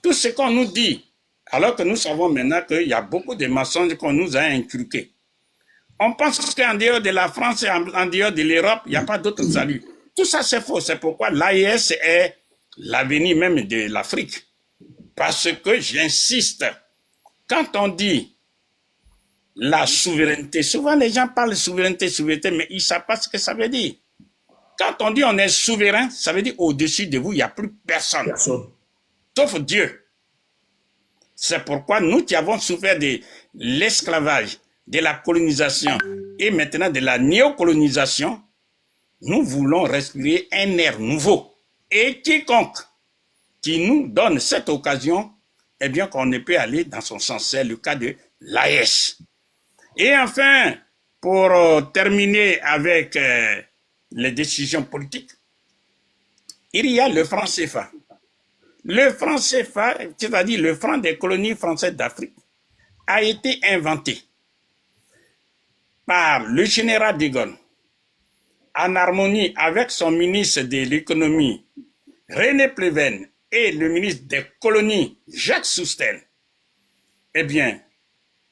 Tout ce qu'on nous dit, alors que nous savons maintenant qu'il y a beaucoup de mensonges qu'on nous a inculqués. On pense qu'en dehors de la France et en dehors de l'Europe, il n'y a pas d'autre salut. Tout ça, c'est faux. C'est pourquoi l'AES est l'avenir même de l'Afrique. Parce que j'insiste, quand on dit la souveraineté, souvent les gens parlent de souveraineté, mais ils ne savent pas ce que ça veut dire. Quand on dit on est souverain, ça veut dire au-dessus de vous, il n'y a plus personne. Sauf Dieu. C'est pourquoi nous qui avons souffert de l'esclavage, de la colonisation et maintenant de la néocolonisation, nous voulons respirer un air nouveau. Et quiconque qui nous donne cette occasion, eh bien qu'on ne peut aller dans son sens. C'est le cas de l'AES. Et enfin, pour terminer avec les décisions politiques, il y a le franc CFA. Le franc CFA, c'est-à-dire le franc des colonies françaises d'Afrique, a été inventé par le général de Gaulle en harmonie avec son ministre de l'économie, René Pleven, et le ministre des colonies, Jacques Soustelle. Eh bien,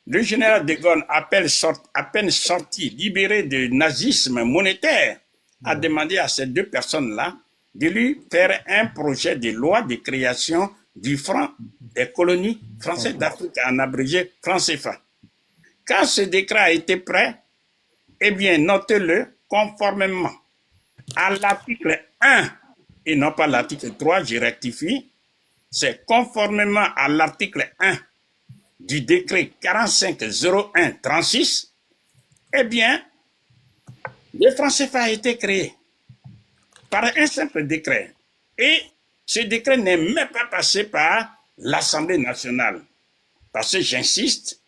le général de Gaulle, à peine sorti, libéré du nazisme monétaire, a demandé à ces deux personnes-là de lui faire un projet de loi de création du franc des colonies françaises d'Afrique, en abrégé franc CFA. Quand ce décret a été prêt, eh bien, notez-le, conformément à l'article 1, et non pas l'article 3, je rectifie, c'est conformément à l'article 1 du décret 45-01-36, eh bien, le franc CFA a été créé par un simple décret. Et ce décret n'est même pas passé par l'Assemblée nationale. Parce que j'insiste,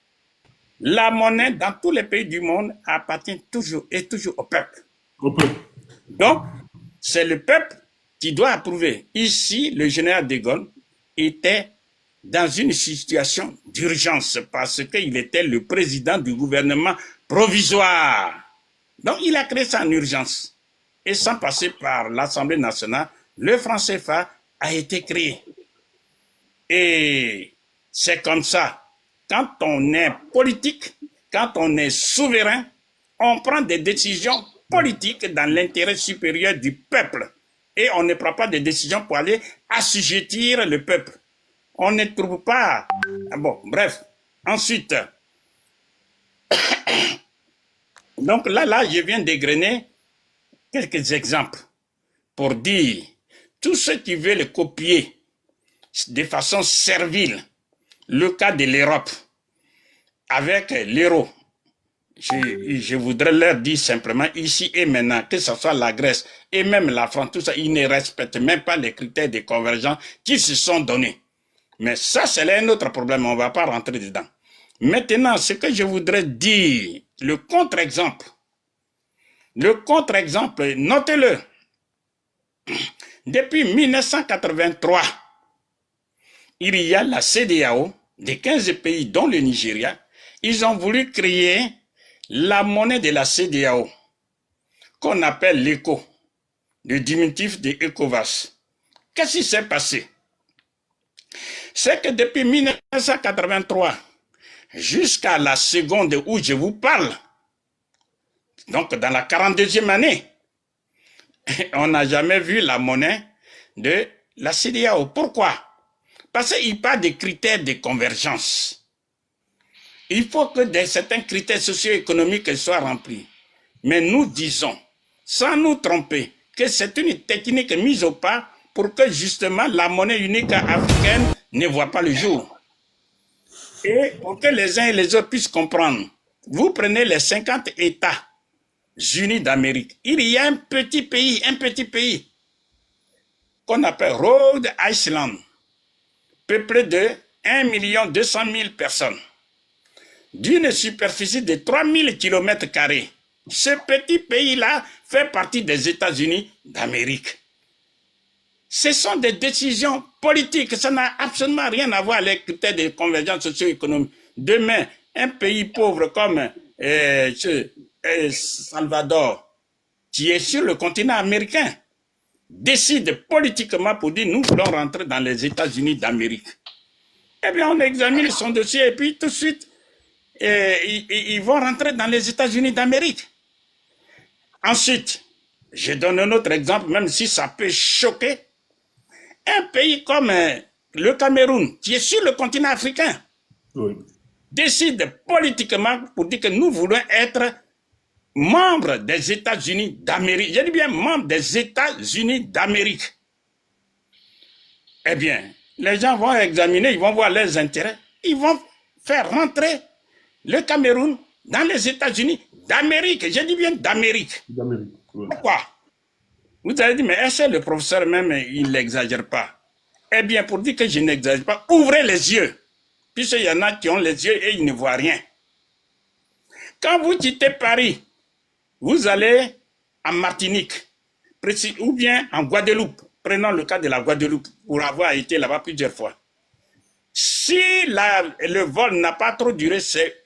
la monnaie dans tous les pays du monde appartient toujours au peuple. Donc, c'est le peuple qui doit approuver. Ici, le général de Gaulle était dans une situation d'urgence parce qu'il était le président du gouvernement provisoire. Donc, il a créé ça en urgence. Et sans passer par l'Assemblée nationale, le franc CFA a été créé. Et c'est comme ça. Quand on est politique, quand on est souverain, on prend des décisions politiques dans l'intérêt supérieur du peuple. Et on ne prend pas de décisions pour aller assujettir le peuple. On ne trouve pas... Bon, bref. Ensuite, donc là, je viens d'égrener quelques exemples pour dire tous ceux qui veulent copier de façon servile le cas de l'Europe avec l'euro. Je voudrais leur dire simplement ici et maintenant, que ce soit la Grèce et même la France, tout ça, ils ne respectent même pas les critères de convergence qui se sont donnés. Mais ça, c'est un autre problème, on ne va pas rentrer dedans. Maintenant, ce que je voudrais dire, le contre-exemple, notez-le, depuis 1983, il y a la CEDEAO, des 15 pays dont le Nigeria, ils ont voulu créer la monnaie de la CEDEAO, qu'on appelle l'ECO, le diminutif de ECOWAS. Qu'est-ce qui s'est passé? C'est que depuis 1983 jusqu'à la seconde où je vous parle, donc dans la 42e année, on n'a jamais vu la monnaie de la CEDEAO. Pourquoi? Parce qu'il parle des critères de convergence. Il faut que certains critères socio-économiques soient remplis. Mais nous disons, sans nous tromper, que c'est une technique mise au pas pour que justement la monnaie unique africaine ne voit pas le jour. Et pour que les uns et les autres puissent comprendre, vous prenez les 50 États unis d'Amérique. Il y a un petit pays, qu'on appelle Rhode Island, peuplé de 1 200 000 personnes, d'une superficie de 3000 km². Ce petit pays-là fait partie des États-Unis d'Amérique. Ce sont des décisions politiques, ça n'a absolument rien à voir avec les critères de convergence socio-économique. Demain, un pays pauvre comme Salvador, qui est sur le continent américain, décide politiquement pour dire nous voulons rentrer dans les États-Unis d'Amérique. Eh bien, on examine son dossier et puis tout de suite, ils vont rentrer dans les États-Unis d'Amérique. Ensuite, je donne un autre exemple, même si ça peut choquer. Un pays comme le Cameroun, qui est sur le continent africain, Oui. décide politiquement pour dire que nous voulons être membres des États-Unis d'Amérique. Je dis bien membres des États-Unis d'Amérique. Eh bien, les gens vont examiner, ils vont voir leurs intérêts, ils vont faire rentrer le Cameroun dans les États-Unis d'Amérique. Je dis bien d'Amérique. D'Amérique. Oui. Pourquoi? Vous allez dire, mais est-ce que le professeur même, il n'exagère pas? Eh bien, pour dire que je n'exagère pas, ouvrez les yeux. Puisqu'il y en a qui ont les yeux et ils ne voient rien. Quand vous quittez Paris, vous allez en Martinique, ou bien en Guadeloupe. Prenons le cas de la Guadeloupe, pour avoir été là-bas plusieurs fois. Si le vol n'a pas trop duré, c'est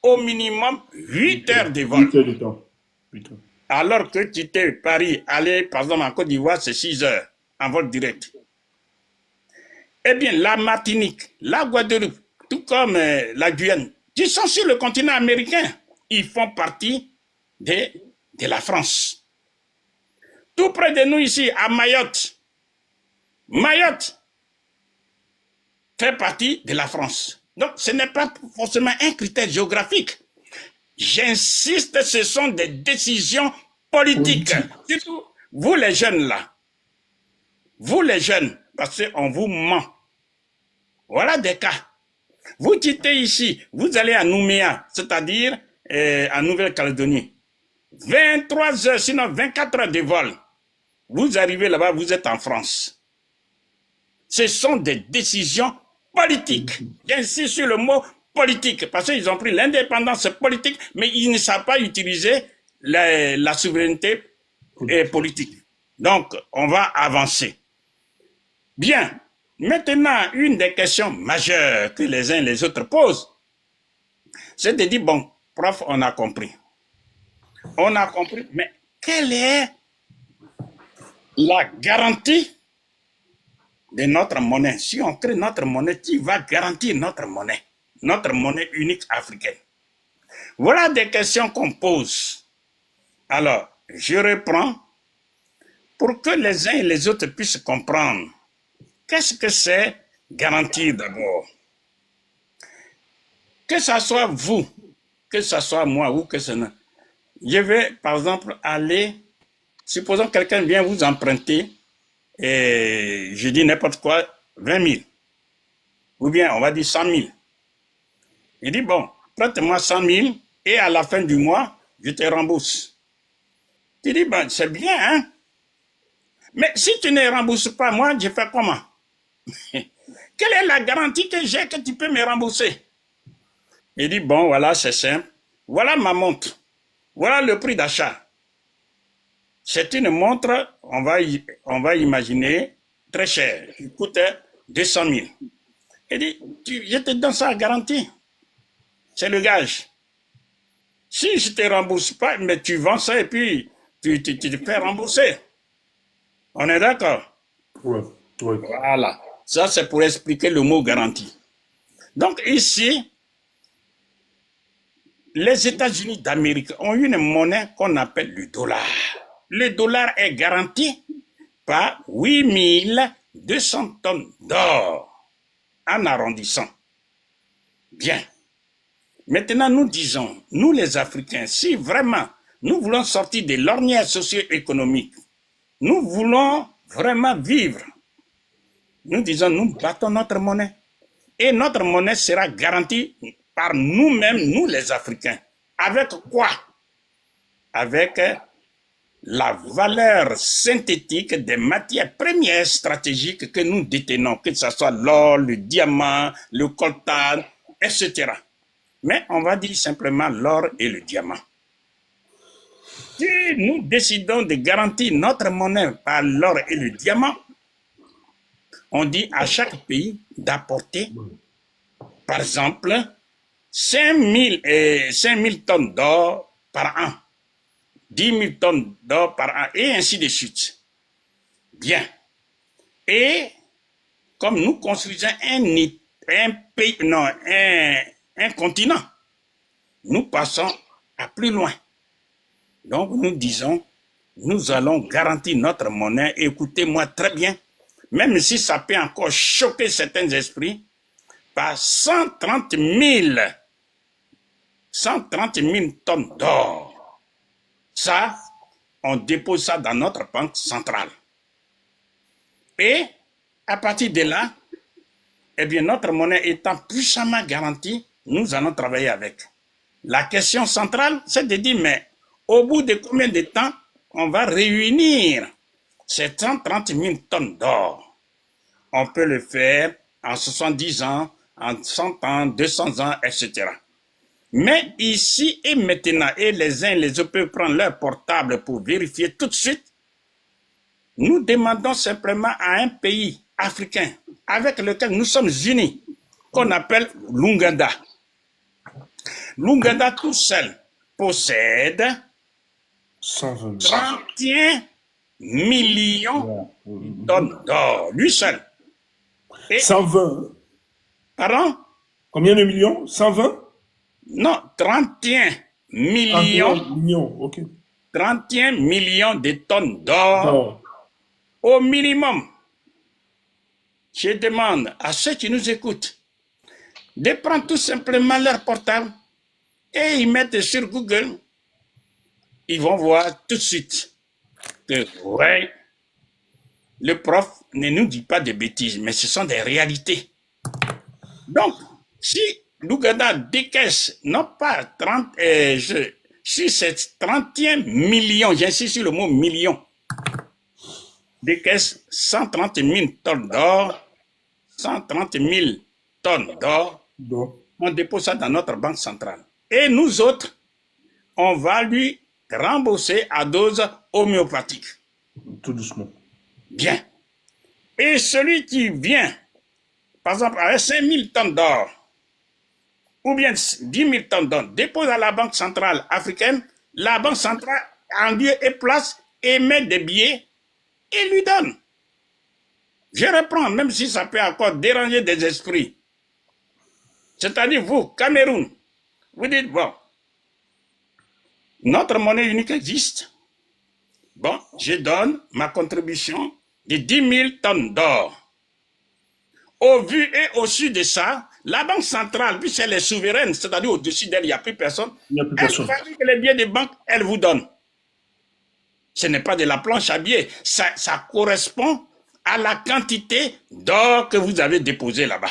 au minimum 8 heures de vol. 8 heures de temps. 8 heures. Alors que quitter Paris, aller par exemple en Côte d'Ivoire, c'est 6 heures en vol direct. Eh bien, la Martinique, la Guadeloupe, tout comme la Guyane, qui sont sur le continent américain, ils font partie de la France. Tout près de nous ici, à Mayotte, Mayotte fait partie de la France. Donc, ce n'est pas forcément un critère géographique. J'insiste, ce sont des décisions politiques. Surtout, vous les jeunes là, vous les jeunes, parce qu'on vous ment. Voilà des cas. Vous quittez ici, vous allez à Nouméa, c'est-à-dire en Nouvelle-Calédonie. 23 heures, sinon 24 heures de vol. Vous arrivez là-bas, vous êtes en France. Ce sont des décisions politiques. J'insiste sur le mot politique, parce qu'ils ont pris l'indépendance politique, mais ils ne savent pas utiliser la souveraineté politique. Donc, on va avancer. Bien. Maintenant, une des questions majeures que les uns et les autres posent, c'est de dire, bon, prof, on a compris. On a compris, mais quelle est la garantie de notre monnaie? Si on crée notre monnaie, qui va garantir notre monnaie unique africaine? Voilà des questions qu'on pose. Alors, je reprends pour que les uns et les autres puissent comprendre. Qu'est-ce que c'est garantir d'abord? Que ce soit vous, que ce soit moi ou que ce soit... Je vais, par exemple, aller... Supposons que quelqu'un vient vous emprunter, et je dis n'importe quoi, 20 000. Ou bien, on va dire 100 000. Il dit, bon, prête-moi 100 000 et à la fin du mois, je te rembourse. Tu dis, ben, c'est bien, hein? Mais si tu ne rembourses pas, moi, je fais comment? Quelle est la garantie que j'ai que tu peux me rembourser? Il dit, bon, voilà, c'est simple. Voilà ma montre. Voilà le prix d'achat. C'est une montre, on va imaginer, très chère. Il coûte 200 000. Il dit, je te donne ça à garantie. C'est le gage. Si je ne te rembourse pas, mais tu vends ça et puis tu te fais rembourser. On est d'accord? Oui. Oui. Voilà. Ça, c'est pour expliquer le mot garantie. Donc ici, les États-Unis d'Amérique ont une monnaie qu'on appelle le dollar. Le dollar est garanti par 8200 tonnes d'or, en arrondissant. Bien. Maintenant, nous disons, nous les Africains, si vraiment nous voulons sortir de l'ornière socio-économique, nous voulons vraiment vivre, nous disons, nous battons notre monnaie. Et notre monnaie sera garantie par nous-mêmes, nous les Africains. Avec quoi? Avec la valeur synthétique des matières premières stratégiques que nous détenons, que ce soit l'or, le diamant, le coltan, etc. Mais on va dire simplement l'or et le diamant. Si nous décidons de garantir notre monnaie par l'or et le diamant, on dit à chaque pays d'apporter, par exemple, 5 000 tonnes d'or par an, 10 000 tonnes d'or par an, et ainsi de suite. Bien. Et comme nous construisons un pays, non, un continent. Nous passons à plus loin. Donc nous disons, nous allons garantir notre monnaie. Écoutez-moi très bien, même si ça peut encore choquer certains esprits, par 130 000 tonnes d'or. Ça, on dépose ça dans notre banque centrale. Et à partir de là, eh bien, notre monnaie étant puissamment garantie, nous allons travailler avec. La question centrale, c'est de dire, mais au bout de combien de temps on va réunir ces 130 000 tonnes d'or? On peut le faire en 70 ans, en 100 ans, 200 ans, etc. Mais ici et maintenant, et les uns et les autres peuvent prendre leur portable pour vérifier tout de suite, nous demandons simplement à un pays africain avec lequel nous sommes unis, qu'on appelle l'Ouganda. L'Ouganda tout seul possède 31 millions de tonnes d'or, lui seul. Et, 120. pardon? Combien de millions? 120? Non, 31 millions. Millions, ok. 31 millions de tonnes d'or Non. au minimum. Je demande à ceux qui nous écoutent de prendre tout simplement leur portable et ils mettent sur Google. Ils vont voir tout de suite que, ouais, le prof ne nous dit pas de bêtises, mais ce sont des réalités. Donc, si l'Ouganda décaisse, non pas 30, si c'est 31 millions, j'insiste sur le mot million, décaisse 130 000 tonnes d'or, 130 000 tonnes d'or, on dépose ça dans notre banque centrale. Et nous autres, on va lui rembourser à dose homéopathique. Tout doucement. Bien. Et celui qui vient, par exemple, avec 5 000 tonnes d'or, ou bien 10 000 tonnes d'or, dépose à la Banque centrale africaine, la Banque centrale, en lieu et place, émet des billets et lui donne. Je reprends, même si ça peut encore déranger des esprits. C'est-à-dire, vous, Cameroun, vous dites, bon, notre monnaie unique existe. Bon, je donne ma contribution de 10 000 tonnes d'or. Au vu et au su de ça, la Banque centrale, puisqu'elle est souveraine, c'est-à-dire au-dessus d'elle, il n'y a plus personne, elle fabrique les billets de banque, elle vous donne. Ce n'est pas de la planche à billets, ça correspond à la quantité d'or que vous avez déposé là-bas.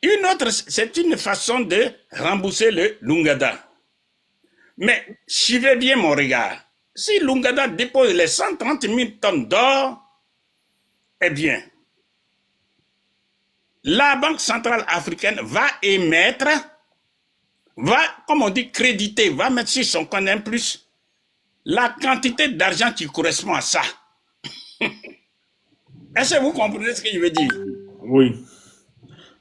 Une autre, c'est une façon de rembourser le l'Ouganda. Mais suivez bien mon regard. Si l'Ouganda dépose les 130 000 tonnes d'or, eh bien, la Banque centrale africaine va émettre, comme on dit, créditer, va mettre sur son compte un plus la quantité d'argent qui correspond à ça. Est-ce que vous comprenez ce que je veux dire? Oui.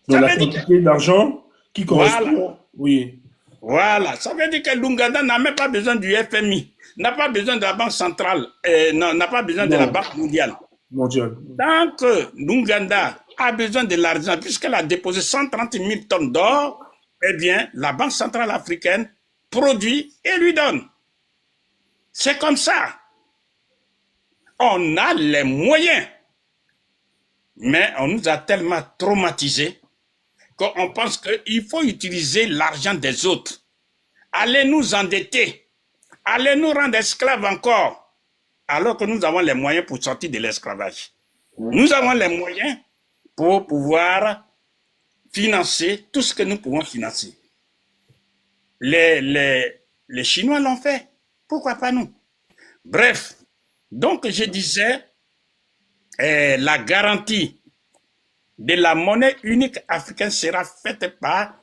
Donc la quantité d'argent qui correspond. Voilà. Oui. Voilà. Ça veut dire que l'Ouganda n'a même pas besoin du FMI, n'a pas besoin de la Banque centrale, n'a pas besoin de la Banque mondiale. Tant que l'Ouganda a besoin de l'argent, puisqu'elle a déposé 130 000 tonnes d'or, eh bien, la Banque centrale africaine produit et lui donne. C'est comme ça. On a les moyens. Mais on nous a tellement traumatisés qu'on pense qu'il faut utiliser l'argent des autres. Allez nous endetter. Allez nous rendre esclaves encore. Alors que nous avons les moyens pour sortir de l'esclavage. Nous avons les moyens pour pouvoir financer tout ce que nous pouvons financer. Les Chinois l'ont fait. Pourquoi pas nous? Bref, donc je disais, la garantie de la monnaie unique africaine sera faite par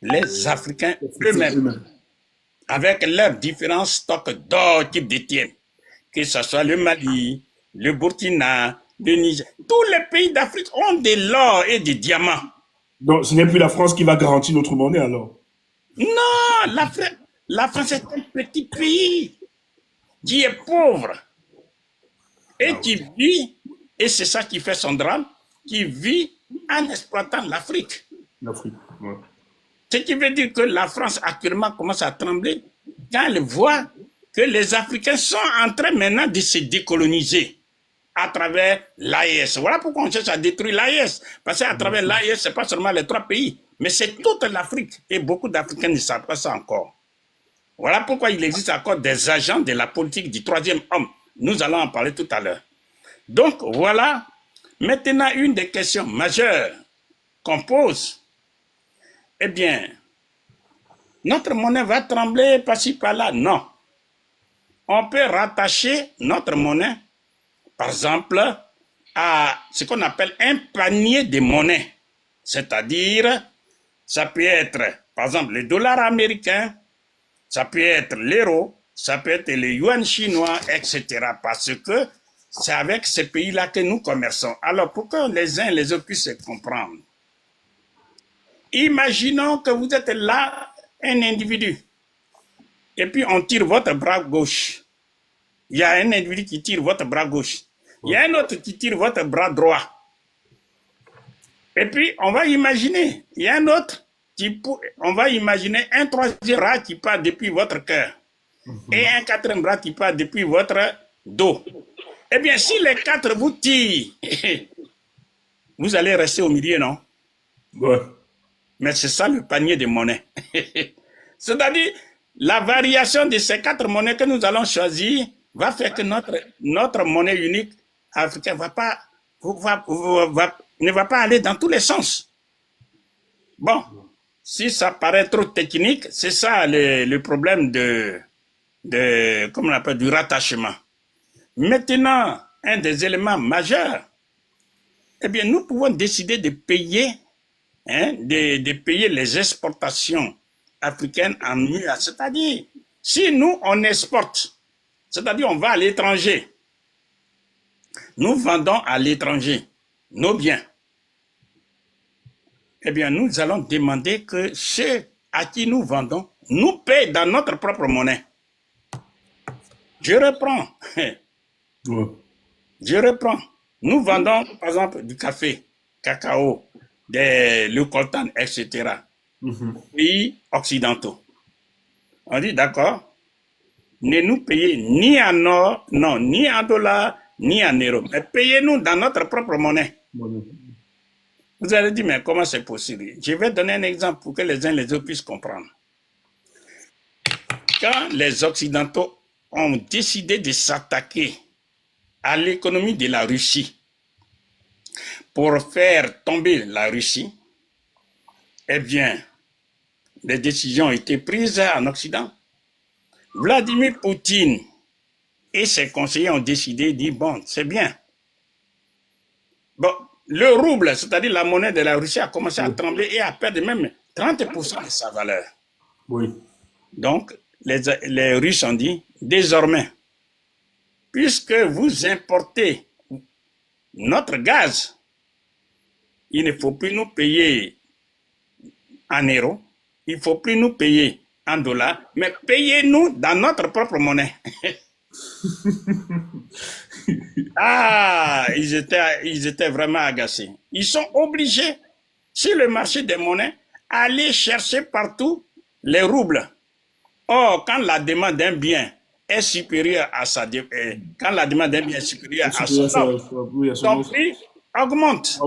les Africains eux-mêmes, avec leurs différents stocks d'or qu'ils détiennent, que ce soit le Mali, le Burkina, le Niger. Tous les pays d'Afrique ont de l'or et des diamants. Donc ce n'est plus la France qui va garantir notre monnaie alors? Non, la France est un petit pays qui est pauvre et qui vit, et c'est ça qui fait son drame, qui vit en exploitant l'Afrique. L'Afrique, ouais. Ce qui veut dire que la France actuellement commence à trembler quand elle voit que les Africains sont en train maintenant de se décoloniser à travers l'AES. Voilà pourquoi on cherche à détruire l'AES. Parce qu'à travers l'AES, ce n'est pas seulement les 3 pays, mais c'est toute l'Afrique. Et beaucoup d'Africains ne savent pas ça encore. Voilà pourquoi il existe encore des agents de la politique du 3e homme. Nous allons en parler tout à l'heure. Donc voilà, maintenant une des questions majeures qu'on pose. Eh bien, notre monnaie va trembler par-ci par-là? Non. On peut rattacher notre monnaie, par exemple, à ce qu'on appelle un panier de monnaie. C'est-à-dire, ça peut être, par exemple, le dollar américain, ça peut être l'euro, ça peut être le yuan chinois, etc. Parce que c'est avec ces pays-là que nous commerçons. Alors, pour que les uns et les autres puissent se comprendre, imaginons que vous êtes là, un individu, et puis on tire votre bras gauche. Il y a un individu qui tire votre bras gauche. Il y a un autre qui tire votre bras droit. Et puis, on va imaginer, il y a un autre, on va imaginer un 3e bras qui part depuis votre cœur. Et un 4e bras qui part depuis votre dos. Eh bien, si les 4 vous tirent, vous allez rester au milieu, non? Ouais. Mais c'est ça le panier de monnaie. C'est-à-dire, la variation de ces 4 monnaies que nous allons choisir va faire que notre monnaie unique africaine ne va pas aller dans tous les sens. Bon, si ça paraît trop technique, c'est ça le problème comment on appelle, du rattachement. Maintenant, un des éléments majeurs, eh bien, nous pouvons décider de payer, de payer les exportations africaines en MUA. C'est-à-dire, si nous, on exporte, c'est-à-dire on va à l'étranger, nous vendons à l'étranger nos biens, eh bien, nous allons demander que ceux à qui nous vendons nous paient dans notre propre monnaie. Je reprends. Ouais. Je reprends. Nous vendons, par exemple, du café, cacao, le coltan, etc. aux pays occidentaux. On dit, d'accord, ne nous payez ni en or, non, ni en dollars, ni en euros, mais payez-nous dans notre propre monnaie. Vous allez dire, mais comment c'est possible? Je vais donner un exemple pour que les uns et les autres puissent comprendre. Quand les Occidentaux ont décidé de s'attaquer à l'économie de la Russie pour faire tomber la Russie, eh bien, les décisions ont été prises en Occident. Vladimir Poutine et ses conseillers ont décidé, dit, bon, c'est bien. Bon, le rouble, c'est-à-dire la monnaie de la Russie, a commencé à trembler et à perdre même 30% de sa valeur. Oui. Donc, les Russes ont dit, désormais, puisque vous importez notre gaz, il ne faut plus nous payer en euros, il ne faut plus nous payer en dollars, mais payez-nous dans notre propre monnaie. Ah, ils étaient vraiment agacés. Ils sont obligés, sur le marché des monnaies, à aller chercher partout les roubles. Or, quand la demande d'un bien est supérieure à sa quand la demande d'un bien est supérieure à son offre, son prix augmente.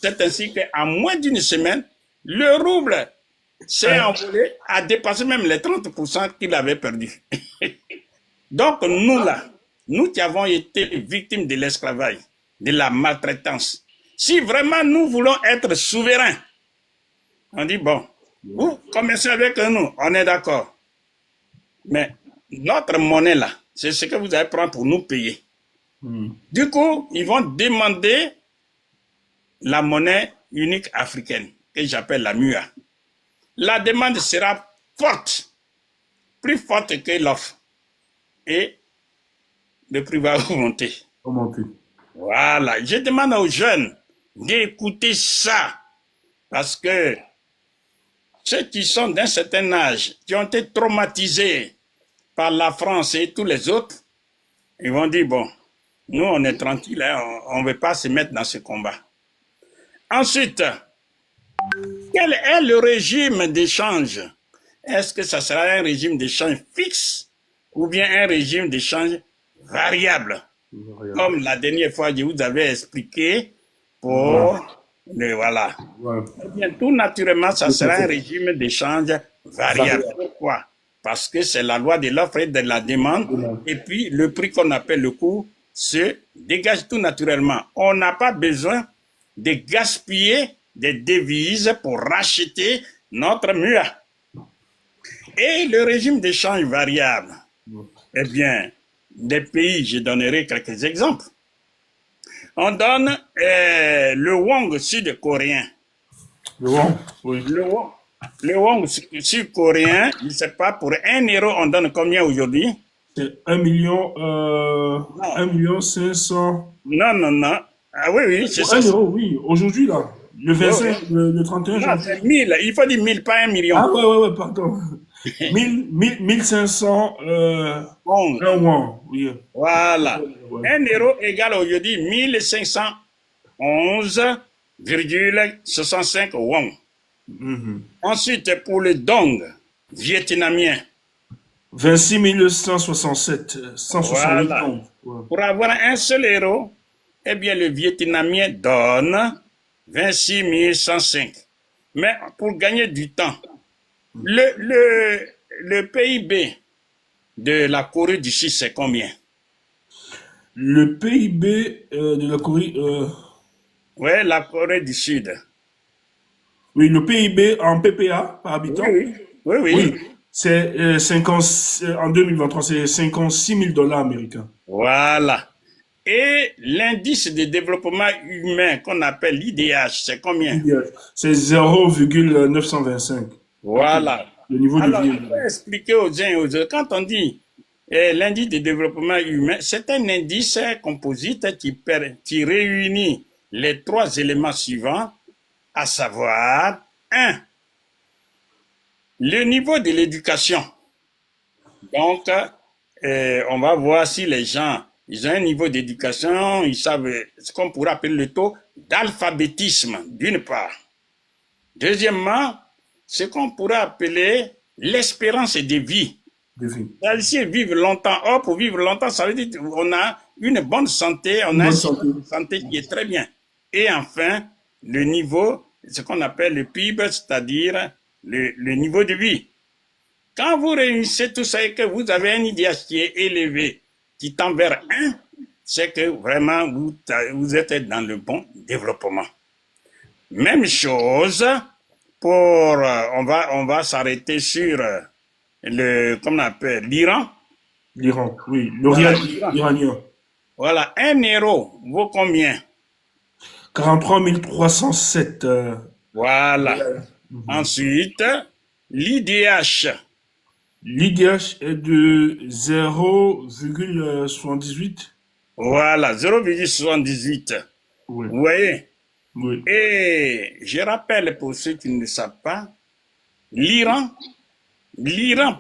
C'est ainsi qu'en moins d'une semaine, le rouble s'est envolé, a dépassé même les 30% qu'il avait perdu. Donc nous là, nous qui avons été victimes de l'esclavage, de la maltraitance, si vraiment nous voulons être souverains, on dit bon, vous commercez avec nous, on est d'accord. Mais notre monnaie là, c'est ce que vous allez prendre pour nous payer. Du coup, ils vont demander la monnaie unique africaine, que j'appelle la MUA. La demande sera forte, plus forte que l'offre. Et le prix va augmenter. Voilà. Je demande aux jeunes d'écouter ça. Parce que ceux qui sont d'un certain âge, qui ont été traumatisés par la France et tous les autres, ils vont dire, bon, nous on est tranquille, hein, on ne veut pas se mettre dans ce combat. Ensuite, quel est le régime d'échange? Est-ce que ça sera un régime d'échange fixe ou bien un régime d'échange variable? Comme la dernière fois, je vous avais expliqué pour voilà. Eh bien, tout naturellement, ça sera un régime d'échange variable. Pourquoi? Parce que c'est la loi de l'offre et de la demande. Et puis, le prix qu'on appelle le coût se dégage tout naturellement. On n'a pas besoin de gaspiller des devises pour racheter notre mur. Et le régime d'échange variable, eh bien, des pays, je donnerai quelques exemples. On donne le won sud-coréen. Le won, oui. Le won sud-coréen, je ne sais pas, pour 1 euro, on donne combien aujourd'hui? C'est 1 million 500. Non. Ah oui, c'est ça. 1 euro, oui. Aujourd'hui, là. Le 25, le 31 Non, janvier. c'est 1000. Il faut dire 1000, pas 1 million. Ah ouais, pardon. 1500 un won, oui. Voilà. Ouais. 1 euro égale aujourd'hui 1511,65 won. Ensuite, pour le dong vietnamien. 26 167. 168 Voilà. won. Ouais. Pour avoir un seul euro, eh bien, le vietnamien donne 26 105. Mais pour gagner du temps, le PIB de la Corée du Sud, c'est combien? Le PIB de la Corée. Oui, la Corée du Sud. Oui, le PIB en PPA par habitant. Oui. C'est en 2023, c'est 56 000 dollars américains. Voilà. Et l'indice de développement humain qu'on appelle l'IDH, c'est combien? C'est 0,925. Voilà. Le niveau de vie. Il faut expliquer aux uns et aux autres. Quand on dit l'indice de développement humain, c'est un indice composite qui réunit les 3 éléments suivants, à savoir 1. Le niveau de l'éducation. Donc, on va voir si les gens, ils ont un niveau d'éducation, ils savent ce qu'on pourrait appeler le taux d'alphabétisme, d'une part. Deuxièmement, ce qu'on pourrait appeler l'espérance de vie. C'est-à-dire, s'ils vivent longtemps, pour vivre longtemps, ça veut dire qu'on a une bonne santé, on a une santé qui est très bien. Et enfin, le niveau, ce qu'on appelle le PIB, c'est-à-dire le niveau de vie. Quand vous réunissez tout ça et que vous avez un IDH qui est élevé, qui tend vers 1, c'est que vraiment vous êtes dans le bon développement. Même chose pour, on va s'arrêter sur comment on appelle, l'Iran. L'Iran, oui, l'Iranien. Voilà, 1 euro vaut combien? 43 307. Voilà. Ensuite, l'IDH. L'IDH est de 0,78. Voilà, 0,78. Oui. Vous voyez? Oui. Et je rappelle pour ceux qui ne le savent pas, l'Iran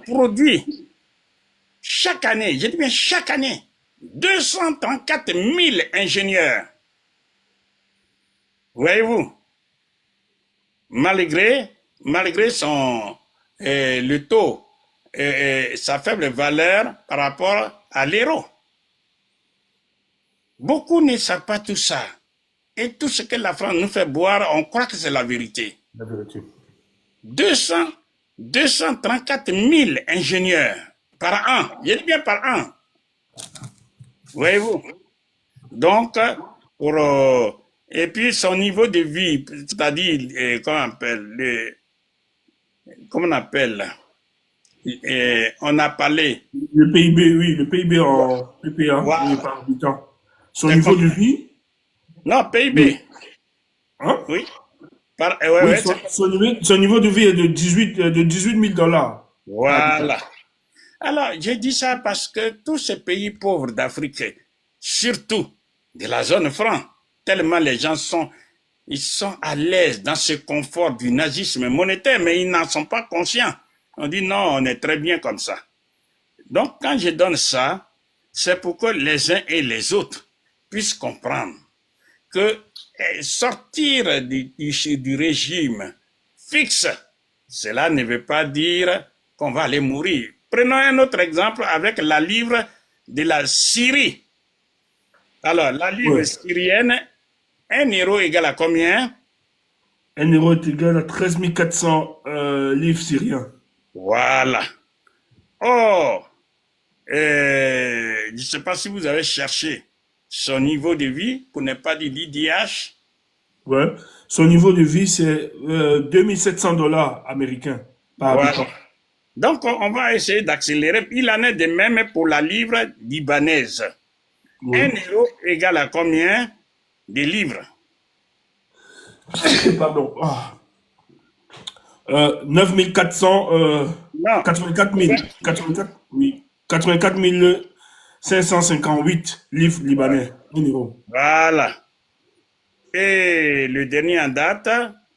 produit chaque année, je dis bien chaque année, 234 000 ingénieurs. Voyez-vous? Malgré son le taux, sa faible valeur par rapport à l'euro. Beaucoup ne savent pas tout ça. Et tout ce que la France nous fait boire, on croit que c'est la vérité. La vérité. 234 000 ingénieurs par an. Je dis bien par an. Voyez-vous? Donc, et puis son niveau de vie, c'est-à-dire, comment on appelle, on a parlé. Le PIB, oui, le PIB en PPA, Voilà. oui, par habitant. Son niveau de vie? Non, PIB. Oui. Hein? Oui. Son niveau de vie est de 18 000 dollars. Voilà. Alors, j'ai dit ça parce que tous ces pays pauvres d'Afrique, surtout de la zone franc, tellement les gens sont à l'aise dans ce confort du nazisme monétaire, mais ils n'en sont pas conscients. On dit non, on est très bien comme ça. Donc, quand je donne ça, c'est pour que les uns et les autres puissent comprendre que sortir du régime fixe, cela ne veut pas dire qu'on va aller mourir. Prenons un autre exemple avec la livre de la Syrie. Alors, la livre syrienne, 1 euro égale à combien? 1 euro est égal à 13 400 livres syriens. Voilà. Or, je ne sais pas si vous avez cherché son niveau de vie, pour ne pas dire l'IDH. Ouais. Son niveau de vie, c'est 2700 dollars américains par habitant. Donc, on va essayer d'accélérer. Il en est de même pour la livre libanaise. Oui. 1 euro égale à combien de livres? Pardon. 9 400, Non. 84 000, 84, oui, 84 558 livres libanais, 1 euro. Voilà. Et le dernier en date,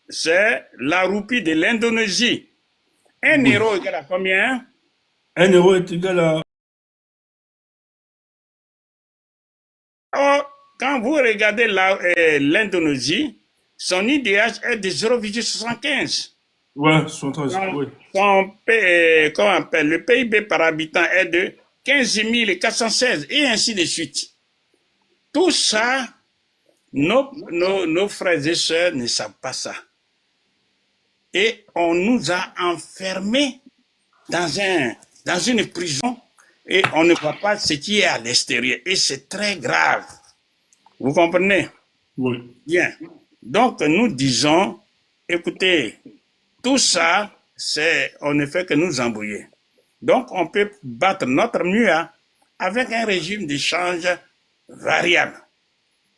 c'est la roupie de l'Indonésie. 1 euro égale à combien? 1 euro est égal à... Or, quand vous regardez l'Indonésie, son IDH est de 0,75. Ouais, 73, oui. Comment on appelle, le PIB par habitant est de 15 416 et ainsi de suite. Tout ça, nos frères et sœurs ne savent pas ça. Et on nous a enfermés dans une prison et on ne voit pas ce qui est à l'extérieur. Et c'est très grave. Vous comprenez? Oui. Bien. Donc, nous disons, écoutez, tout ça, on ne fait que nous embrouiller. Donc, on peut battre notre mur avec un régime d'échange variable.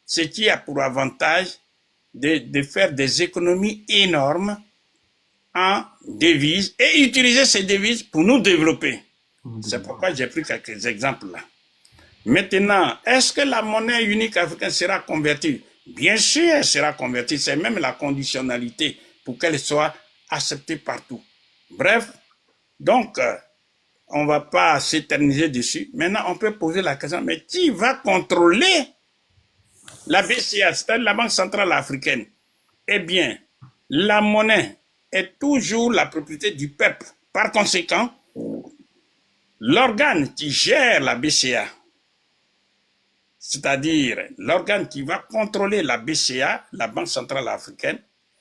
Ce qui a pour avantage de faire des économies énormes en devises et utiliser ces devises pour nous développer. C'est pourquoi j'ai pris quelques exemples là. Maintenant, est-ce que la monnaie unique africaine sera convertie? Bien sûr, elle sera convertie. C'est même la conditionnalité pour qu'elle soit acceptée partout. Bref, donc, on ne va pas s'éterniser dessus. Maintenant, on peut poser la question, mais qui va contrôler la BCA, c'est-à-dire la Banque centrale africaine? Eh bien, la monnaie est toujours la propriété du peuple. Par conséquent, l'organe qui gère la BCA, c'est-à-dire l'organe qui va contrôler la BCA, la Banque centrale africaine,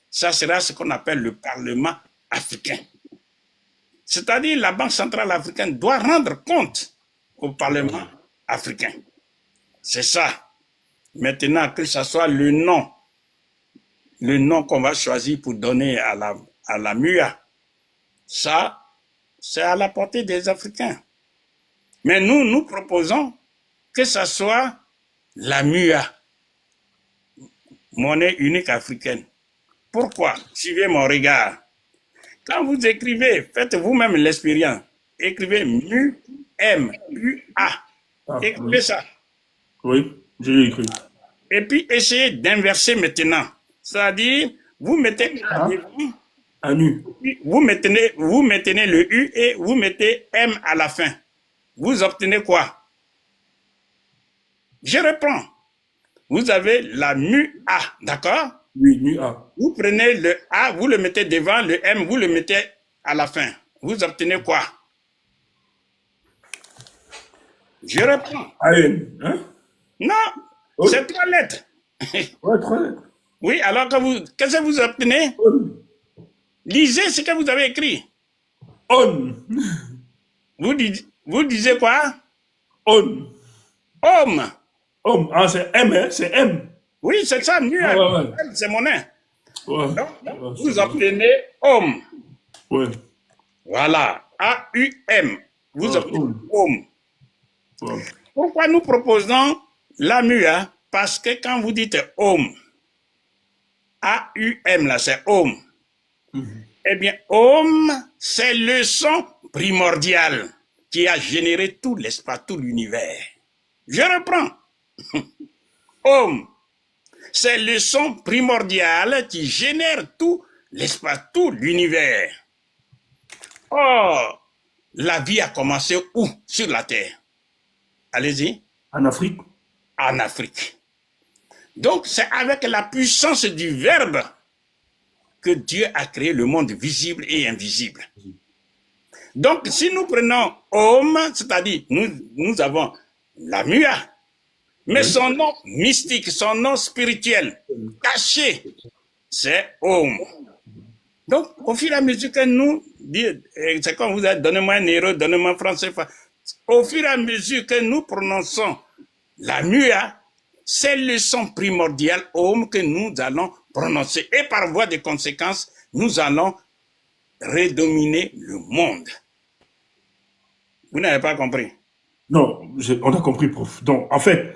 ça sera ce qu'on appelle le Parlement africain. C'est-à-dire la Banque centrale africaine doit rendre compte au Parlement africain. C'est ça. Maintenant, que ce soit le nom qu'on va choisir pour donner à la MUA, ça, c'est à la portée des Africains. Mais nous proposons que ce soit la MUA, monnaie unique africaine. Pourquoi? Suivez mon regard. Quand vous écrivez, faites vous-même l'expérience. Écrivez MUA. Écrivez ça. Oui, j'ai écrit. Et puis, essayez d'inverser maintenant. C'est-à-dire, vous mettez ANU. vous maintenez le U et vous mettez M à la fin. Vous obtenez quoi? Je reprends. Vous avez la MUA, d'accord? Oui, MUA. Vous prenez le A, vous le mettez devant, le M, vous le mettez à la fin. Vous obtenez quoi? Je reprends. AN, hein? Non, Oh. c'est 3 lettres. Ouais, 3 lettres. Oui, alors qu'est-ce que vous obtenez? On. Lisez ce que vous avez écrit. On. Vous disiez quoi? On. Homme. Homme. Ah, c'est M, hein? C'est M. Oui, c'est ça, mieux. Ouais. C'est mon nom. Ouais. Donc, vous obtenez homme. Ouais. Voilà. A-U-M. Vous obtenez homme. Ouais. Pourquoi nous proposons la MUA? Parce que quand vous dites homme, A-U-M, là, c'est homme. Eh bien, homme, c'est le son primordial qui a généré tout l'espace, tout l'univers. Je reprends. Homme, c'est le son primordial qui génère tout l'espace, tout l'univers. Or, la vie a commencé où sur la Terre? Allez-y. En Afrique. En Afrique. Donc, c'est avec la puissance du Verbe que Dieu a créé le monde visible et invisible. Donc, si nous prenons homme, c'est-à-dire nous avons la Mua, mais son nom mystique, son nom spirituel, caché, c'est homme. Donc, au fur et à mesure que nous, c'est comme vous avez donnez-moi un héros, donnez-moi un français, au fur et à mesure que nous prononçons la Mua, c'est le son primordial homme que nous allons prononcer. Et par voie de conséquence, nous allons redominer le monde. Vous n'avez pas compris? Non, on a compris, prof. Donc, en fait,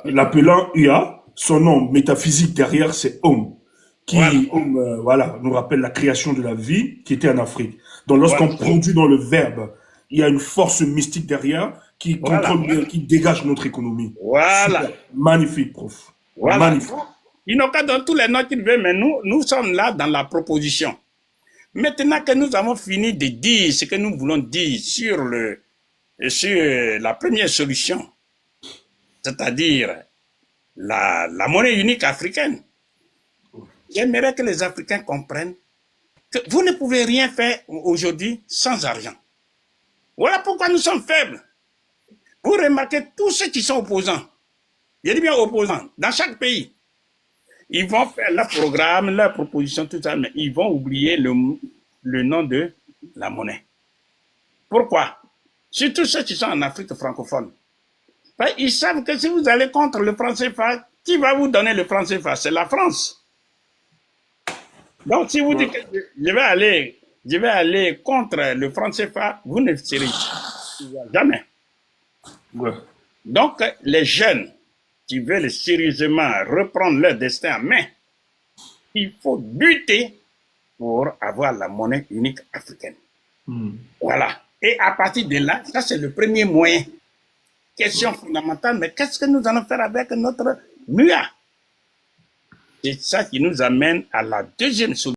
l'appelant UA, son nom métaphysique derrière, c'est Homme, qui, Voilà. voilà, nous rappelle la création de la vie qui était en Afrique. Donc, lorsqu'on produit dans le verbe, il y a une force mystique derrière qui contrôle, qui dégage notre économie. Voilà. Super. Magnifique, prof. Voilà. Magnifique. Ils n'ont qu'à donner tous les noms qu'ils veulent, mais nous sommes là dans la proposition. Maintenant que nous avons fini de dire ce que nous voulons dire sur la première solution, c'est-à-dire la monnaie unique africaine, j'aimerais que les Africains comprennent que vous ne pouvez rien faire aujourd'hui sans argent. Voilà pourquoi nous sommes faibles. Vous remarquez tous ceux qui sont opposants, je dis bien opposants, dans chaque pays, ils vont faire leur programme, leur proposition, tout ça, mais ils vont oublier le nom de la monnaie. Pourquoi? Surtout ceux qui sont en Afrique francophone. Ils savent que si vous allez contre le franc CFA, qui va vous donner le franc CFA? C'est la France. Donc si vous dites que je vais aller contre le franc CFA, vous ne serez jamais. Ouais. Donc les jeunes qui veulent sérieusement reprendre leur destin en main, il faut lutter pour avoir la monnaie unique africaine. Voilà. Et à partir de là, ça c'est le premier moyen. Question fondamentale, mais qu'est-ce que nous allons faire avec notre MUA? C'est ça qui nous amène à la deuxième solution.